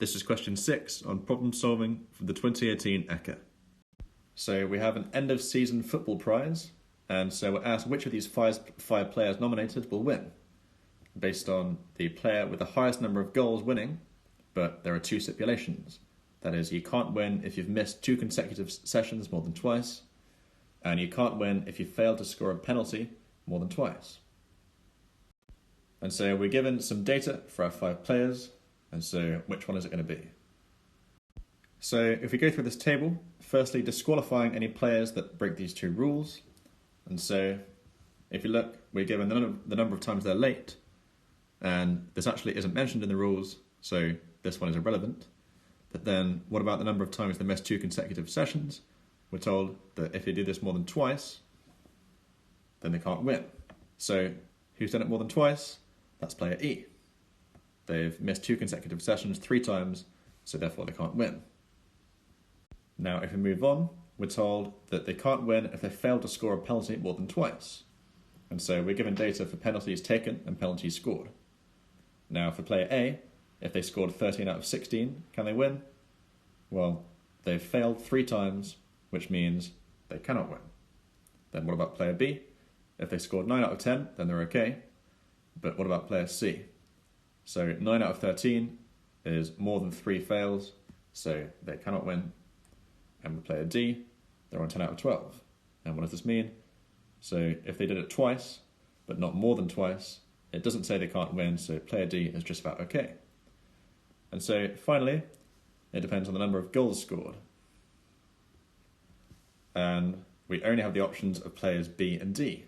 This is question 6 on problem solving for the 2018 ECAA. So we have an end of season football prize, and so we're asked which of these five players nominated will win, based on the player with the highest number of goals winning, but there are two stipulations. That is, you can't win if you've missed 2 consecutive sessions more than twice, and you can't win if you fail to score a penalty more than twice. And so we're given some data for our 5 players, and so which one is it going to be? So if we go through this table, firstly disqualifying any players that break these 2 rules. And so if you look, we're given the number of times they're late, and this actually isn't mentioned in the rules, so this one is irrelevant. But then what about the number of times they miss 2 consecutive sessions? We're told that if they do this more than twice, then they can't win. So who's done it more than twice? That's player E. They've missed 2 consecutive sessions 3 times, so therefore they can't win. Now if we move on, we're told that they can't win if they fail to score a penalty more than twice. And so we're given data for penalties taken and penalties scored. Now for player A, if they scored 13 out of 16, can they win? Well, they've failed 3 times, which means they cannot win. Then what about player B? If they scored 9 out of 10, then they're okay. But what about player C? So 9 out of 13 is more than 3 fails, so they cannot win. And with player D, they're on 10 out of 12. And what does this mean? So if they did it twice, but not more than twice, it doesn't say they can't win, so player D is just about okay. And so finally, it depends on the number of goals scored. And we only have the options of players B and D.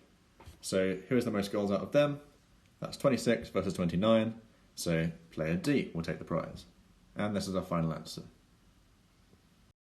So who has the most goals out of them? That's 26 versus 29. So player D will take the prize. And this is our final answer.